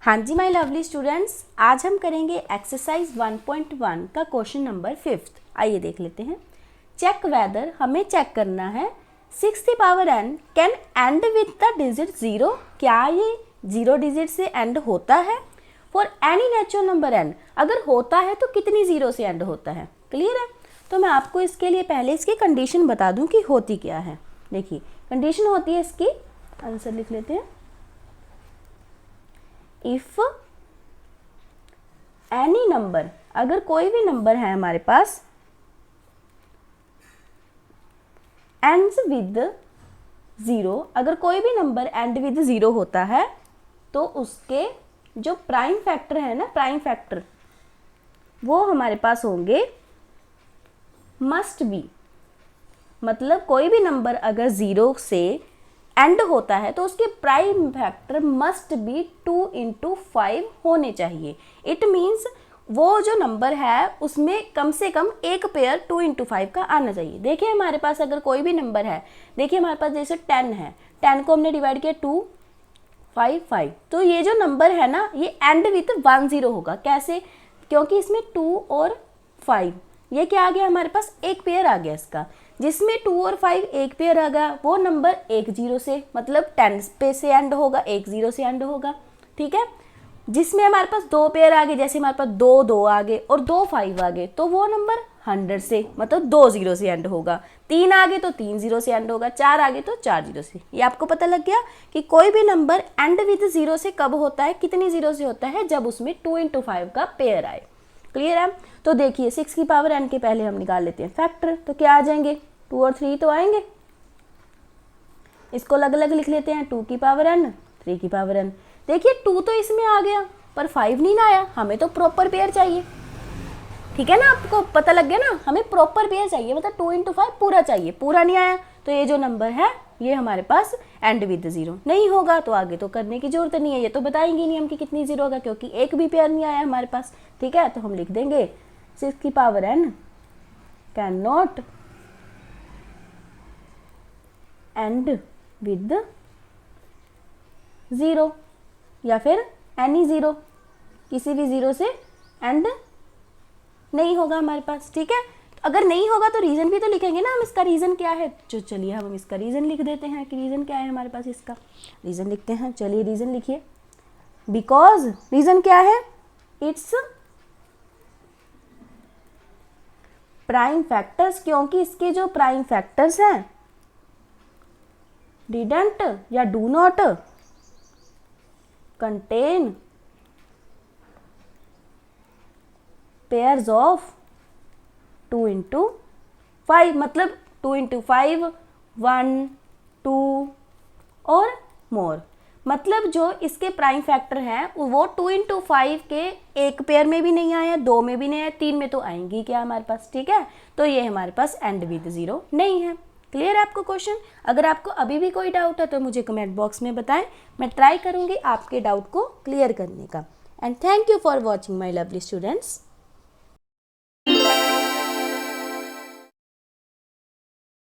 हाँ जी my lovely students, आज हम करेंगे एक्सरसाइज 1.1 का क्वेश्चन नंबर 5। आइए देख लेते हैं। चेक वेदर, हमें चेक करना है 6 की power n can and with the digit 0। क्या ये 0 डिजिट से एंड होता है? For any natural number n, अगर होता है तो कितनी जीरो से एंड होता है? क्लियर है? तो मैं आपको इसके लिए पहले इसकी कंडीशन बता दूं कि होती क्या है। देखिए कंडीशन होती है इसकी, आंसर लिख लेते हैं। इफ एनी नंबर, अगर कोई भी नंबर है हमारे पास एंड्स विद 0, अगर कोई भी नंबर एंड विद 0 होता है तो उसके जो प्राइम फैक्टर है ना, प्राइम फैक्टर वो हमारे पास होंगे मस्ट बी। मतलब कोई भी नंबर अगर 0 से एंड होता है तो उसके prime factor must be 2 into 5 होने चाहिए। इट मीन्स वो जो नंबर है उसमें कम से कम एक पेयर 2 into 5 का आना चाहिए। देखिए हमारे पास अगर कोई भी नंबर है, देखिए हमारे पास जैसे 10 है, 10 को हमने डिवाइड किया 2 5 5, तो ये जो नंबर है ना ये एंड विथ 1 0 होगा। कैसे? क्योंकि इसमें 2 और 5, ये क्या आ गया हमारे पास, एक पेयर आ गया इसका, जिसमें 2 और 5 एक पेयर आ गया, वो नंबर एक जीरो से, मतलब 10 पे से एंड होगा, एक जीरो से एंड होगा। ठीक है, जिसमें हमारे पास दो पेयर आ गए, जैसे हमारे पास 2 2 आ गए और 2 5 आ गए, तो वो नंबर 100 से, मतलब 2 जीरो से एंड होगा। 3 आ गए तो 3 जीरो से एंड होगा, 4 आ गए तो 4 जीरो से। ये आपको पता लग गया कि कोई भी नंबर एंड विद 0 से कब होता है, कितनी जीरो से होता है, जब उसमें 2 into 5 का पेयर आए। क्लियर है? तो देखिए 6 की पावर n के पहले हम निकाल लेते हैं फैक्टर, तो क्या आ जाएंगे, 2 और 3 तो आएंगे। इसको अलग अलग लिख लेते हैं, 2 की पावर n, 3 की पावर n। देखिए 2 तो इसमें आ गया पर 5 नहीं ना आया, हमें तो प्रॉपर पेयर चाहिए। ठीक है ना, आपको पता लग गया ना, हमें प्रॉपर पेयर चाहिए, मतलब 2 into 5 पूरा चाहिए, पूरा नहीं आया तो ये जो नंबर है ये हमारे पास एंड विद 0 नहीं होगा। तो आगे तो करने की जरूरत नहीं है, ये तो बताएंगे नहीं हम कि कितनी जीरो होगा, क्योंकि एक भी पेयर नहीं आया हमारे पास। ठीक है, तो हम लिख देंगे 6 की power n can not and with 0, या फिर एनी 0, किसी भी 0 से एंड नहीं होगा हमारे पास। ठीक है, अगर नहीं होगा तो रीजन भी तो लिखेंगे ना हम, इसका रीजन क्या है। जो चलिए हम इसका रीजन लिख देते हैं कि रीजन क्या है हमारे पास, इसका रीजन लिखते हैं। चलिए रीजन लिखिए। बिकॉज रीजन क्या है, इट्स प्राइम फैक्टर्स, क्योंकि इसके जो प्राइम फैक्टर्स हैं डिडंट या do not contain pairs of 2 into 5, मतलब 2 into 5 1 2 और मोर, मतलब जो इसके प्राइम फैक्टर हैं वो 2 into 5 के एक पेयर में भी नहीं आया, 2 में भी नहीं आया, 3 में तो आएंगी क्या हमारे पास। ठीक है, तो ये हमारे पास एंड विद 0 नहीं है। क्लियर है आपको क्वेश्चन? अगर आपको अभी भी कोई डाउट है तो मुझे कमेंट बॉक्स में बताएं, मैं ट्राई करूंगी आपके डाउट को क्लियर करने का। And thank you for watching my lovely students.